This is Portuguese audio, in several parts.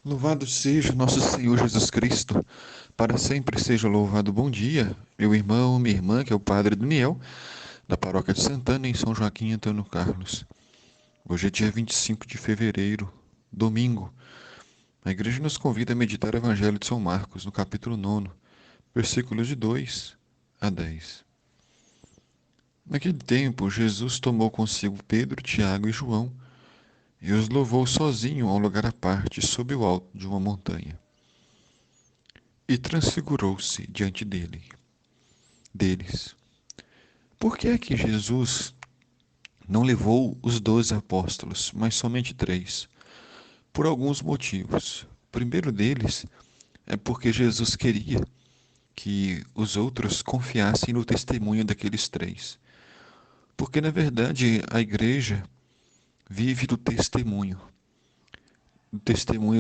Louvado seja nosso Senhor Jesus Cristo, para sempre seja louvado. Bom dia, meu irmão, minha irmã, que é o Padre Daniel, da Paróquia de Santana, em São Joaquim Antônio Carlos. Hoje é dia 25 de fevereiro, domingo. A igreja nos convida a meditar o Evangelho de São Marcos, no capítulo 9, versículos de 2 a 10. Naquele tempo, Jesus tomou consigo Pedro, Tiago e João e os levou sozinho a um lugar à parte, sob o alto de uma montanha. E transfigurou-se diante deles. Por que é que Jesus não levou os 12 apóstolos, mas somente três? Por alguns motivos. O primeiro deles é porque Jesus queria que os outros confiassem no testemunho daqueles três. Porque, na verdade, a igreja vive do testemunho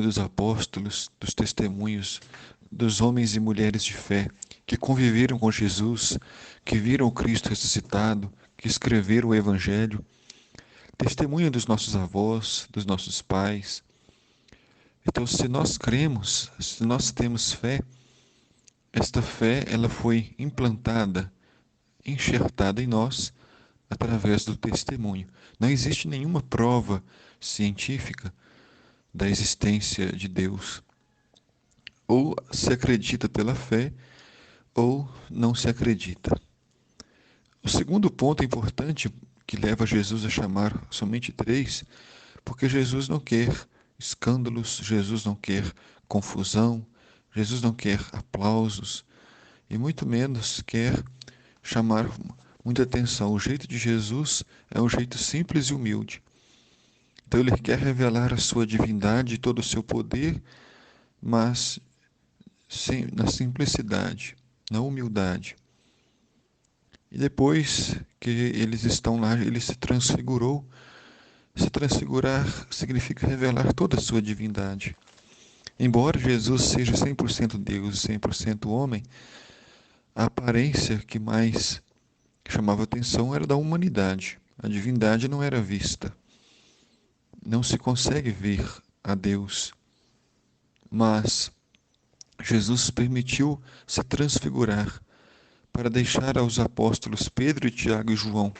dos apóstolos, dos testemunhos dos homens e mulheres de fé que conviveram com Jesus, que viram o Cristo ressuscitado, que escreveram o Evangelho, testemunha dos nossos avós, dos nossos pais. Então, se nós cremos, se nós temos fé, esta fé ela foi implantada, enxertada em nós através do testemunho. Não existe nenhuma prova científica da existência de Deus. Ou se acredita pela fé, ou não se acredita. O segundo ponto importante que leva Jesus a chamar somente três, porque Jesus não quer escândalos, Jesus não quer confusão, Jesus não quer aplausos e muito menos quer chamar muita atenção. O jeito de Jesus é um jeito simples e humilde. Então ele quer revelar a sua divindade e todo o seu poder, mas na simplicidade, na humildade. E depois que eles estão lá, ele se transfigurou. Se transfigurar significa revelar toda a sua divindade. Embora Jesus seja 100% Deus e 100% homem, a aparência que mais chamava atenção era da humanidade. A divindade não era vista. Não se consegue ver a Deus. Mas Jesus permitiu se transfigurar para deixar aos apóstolos Pedro, Tiago e João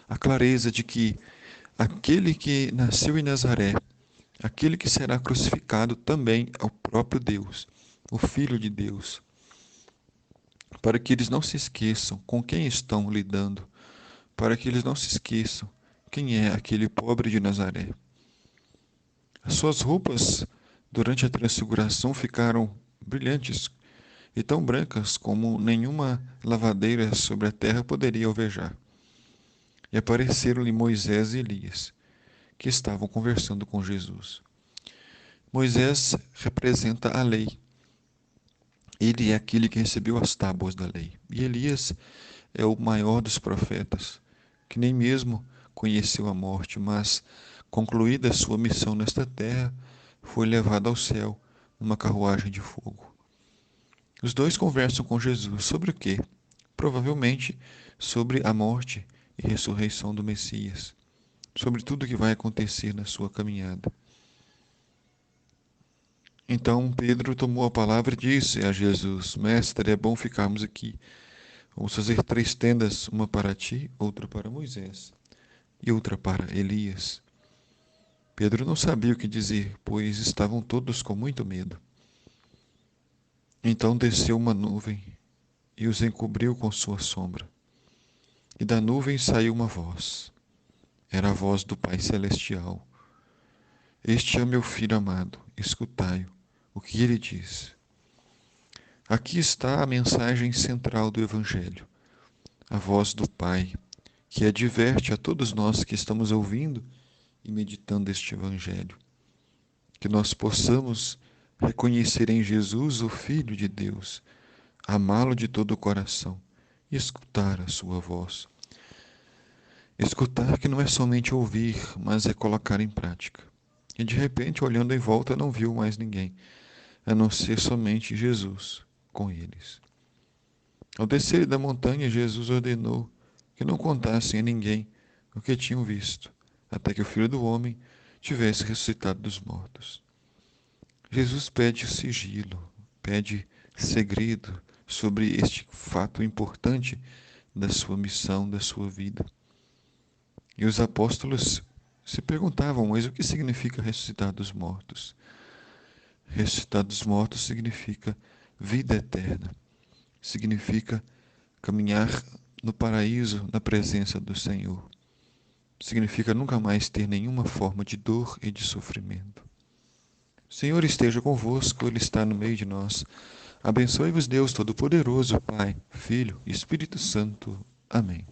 a clareza de que aquele que nasceu em Nazaré, aquele que será crucificado também é o próprio Deus, o Filho de Deus, para que eles não se esqueçam com quem estão lidando, para que eles não se esqueçam quem é aquele pobre de Nazaré. As suas roupas durante a transfiguração ficaram brilhantes e tão brancas como nenhuma lavadeira sobre a terra poderia alvejar. E apareceram-lhe Moisés e Elias, que estavam conversando com Jesus. Moisés representa a lei. Ele é aquele que recebeu as tábuas da lei. E Elias é o maior dos profetas, que nem mesmo conheceu a morte, mas, concluída a sua missão nesta terra, foi levado ao céu numa carruagem de fogo. Os dois conversam com Jesus sobre o quê? Provavelmente sobre a morte e ressurreição do Messias, sobre tudo o que vai acontecer na sua caminhada. Então Pedro tomou a palavra e disse a Jesus: Mestre, é bom ficarmos aqui. Vamos fazer três tendas, uma para ti, outra para Moisés e outra para Elias. Pedro não sabia o que dizer, pois estavam todos com muito medo. Então desceu uma nuvem e os encobriu com sua sombra. E da nuvem saiu uma voz. Era a voz do Pai Celestial. Este é meu filho amado, escutai-o, o que ele diz. Aqui está a mensagem central do Evangelho, a voz do Pai, que adverte a todos nós que estamos ouvindo e meditando este Evangelho, que nós possamos reconhecer em Jesus o Filho de Deus, amá-lo de todo o coração e escutar a sua voz. Escutar que não é somente ouvir, mas é colocar em prática. E de repente, olhando em volta, não viu mais ninguém, a não ser somente Jesus com eles. Ao descer da montanha, Jesus ordenou que não contassem a ninguém o que tinham visto, até que o Filho do Homem tivesse ressuscitado dos mortos. Jesus pede sigilo, pede segredo sobre este fato importante da sua missão, da sua vida. E os apóstolos se perguntavam, mas o que significa ressuscitar dos mortos? Ressuscitar dos mortos significa vida eterna, significa caminhar no paraíso, na presença do Senhor. Significa nunca mais ter nenhuma forma de dor e de sofrimento. O Senhor esteja convosco, Ele está no meio de nós. Abençoe-vos Deus Todo-Poderoso, Pai, Filho e Espírito Santo. Amém.